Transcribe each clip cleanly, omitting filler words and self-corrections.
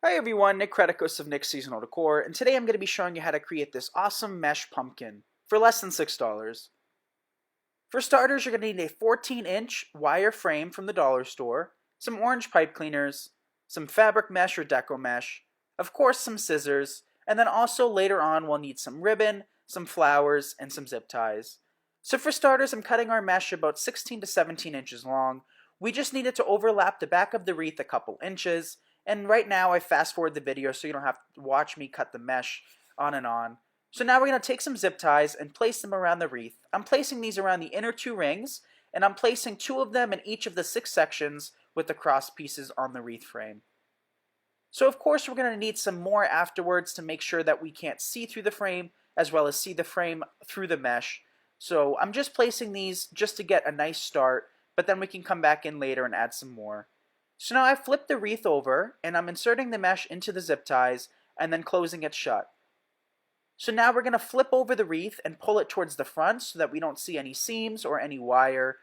Hi everyone, Nick Kretikos of Nick's Seasonal Decor, and today I'm going to be showing you how to create this awesome mesh pumpkin for less than $6. For starters, you're going to need a 14-inch wire frame from the dollar store, some orange pipe cleaners, some fabric mesh or deco mesh, of course some scissors, and then also later on we'll need some ribbon, some flowers, and some zip ties. So for starters, I'm cutting our mesh about 16 to 17 inches long. We just need it to overlap the back of the wreath a couple inches, and right now I fast forward the video so you don't have to watch me cut the mesh on and on. So now we're going to take some zip ties and place them around the wreath. I'm placing these around the inner two rings, and I'm placing two of them in each of the 6 sections with the cross pieces on the wreath frame. So of course we're going to need some more afterwards to make sure that we can't see through the frame as well as see the frame through the mesh. So I'm just placing these just to get a nice start, but then we can come back in later and add some more. So now I've flipped the wreath over and I'm inserting the mesh into the zip ties and then closing it shut. So now we're going to flip over the wreath and pull it towards the front so that we don't see any seams or any wire.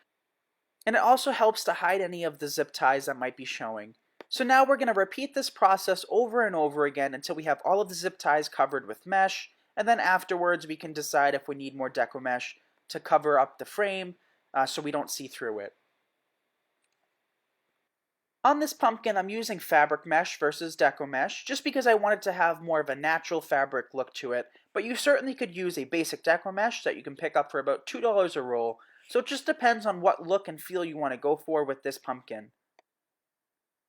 And it also helps to hide any of the zip ties that might be showing. So now we're going to repeat this process over and over again until we have all of the zip ties covered with mesh, and then afterwards we can decide if we need more deco mesh to cover up the frame so we don't see through it. On this pumpkin, I'm using fabric mesh versus deco mesh, just because I wanted to have more of a natural fabric look to it, but you certainly could use a basic deco mesh that you can pick up for about $2 a roll, so it just depends on what look and feel you want to go for with this pumpkin.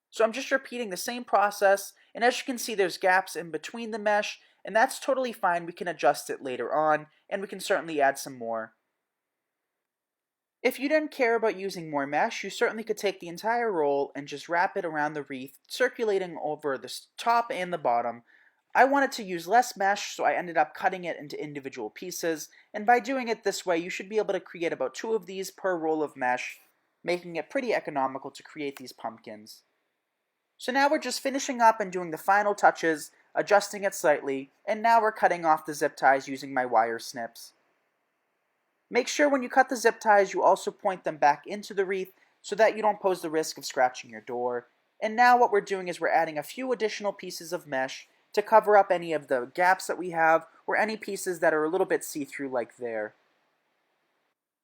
So I'm just repeating the same process, and as you can see there's gaps in between the mesh, and that's totally fine. We can adjust it later on, and we can certainly add some more. If you didn't care about using more mesh, you certainly could take the entire roll and just wrap it around the wreath, circulating over the top and the bottom. I wanted to use less mesh, so I ended up cutting it into individual pieces, and by doing it this way, you should be able to create about 2 of these per roll of mesh, making it pretty economical to create these pumpkins. So now we're just finishing up and doing the final touches, adjusting it slightly, and now we're cutting off the zip ties using my wire snips. Make sure when you cut the zip ties you also point them back into the wreath so that you don't pose the risk of scratching your door. And now what we're doing is we're adding a few additional pieces of mesh to cover up any of the gaps that we have or any pieces that are a little bit see-through like there.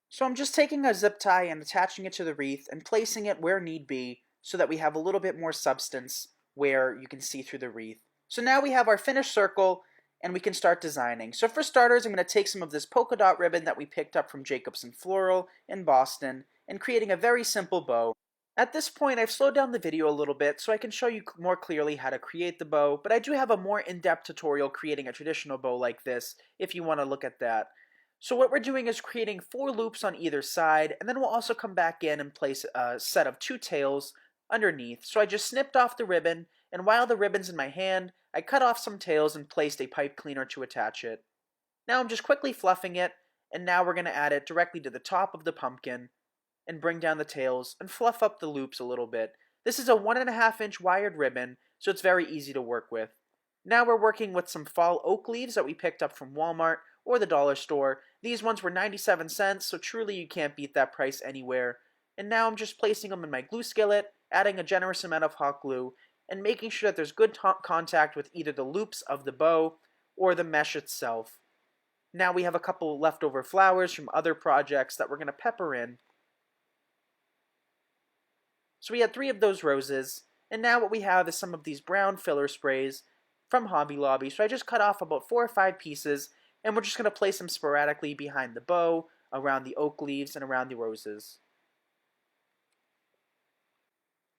So I'm just taking a zip tie and attaching it to the wreath and placing it where need be so that we have a little bit more substance where you can see through the wreath. So now we have our finished circle and we can start designing. So for starters, I'm going to take some of this polka dot ribbon that we picked up from Jacobson Floral in Boston and creating a very simple bow. At this point, I've slowed down the video a little bit so I can show you more clearly how to create the bow, but I do have a more in-depth tutorial creating a traditional bow like this if you want to look at that. So what we're doing is creating 4 loops on either side, and then we'll also come back in and place a set of 2 tails underneath. So I just snipped off the ribbon, and while the ribbon's in my hand, I cut off some tails and placed a pipe cleaner to attach it. Now I'm just quickly fluffing it, and now we're going to add it directly to the top of the pumpkin, and bring down the tails, and fluff up the loops a little bit. This is a 1.5-inch wired ribbon, so it's very easy to work with. Now we're working with some fall oak leaves that we picked up from Walmart or the dollar store. These ones were 97 cents, so truly you can't beat that price anywhere. And now I'm just placing them in my glue skillet, adding a generous amount of hot glue, and making sure that there's good contact with either the loops of the bow or the mesh itself. Now we have a couple leftover flowers from other projects that we're going to pepper in. So we had 3 of those roses, and now what we have is some of these brown filler sprays from Hobby Lobby. So I just cut off about 4 or 5 pieces, and we're just going to place them sporadically behind the bow, around the oak leaves, and around the roses.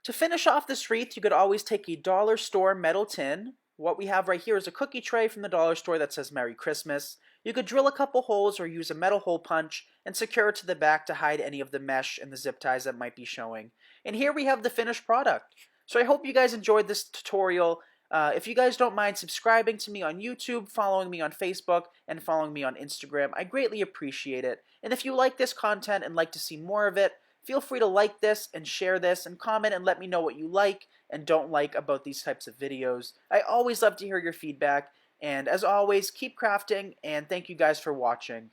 To finish off this wreath, you could always take a dollar store metal tin. What we have right here is a cookie tray from the dollar store that says Merry Christmas. You could drill a couple holes or use a metal hole punch and secure it to the back to hide any of the mesh and the zip ties that might be showing. And here we have the finished product. So I hope you guys enjoyed this tutorial. If you guys don't mind subscribing to me on YouTube, following me on Facebook, and following me on Instagram, I greatly appreciate it. And if you like this content and like to see more of it, feel free to like this and share this and comment and let me know what you like and don't like about these types of videos. I always love to hear your feedback, and as always, keep crafting, and thank you guys for watching.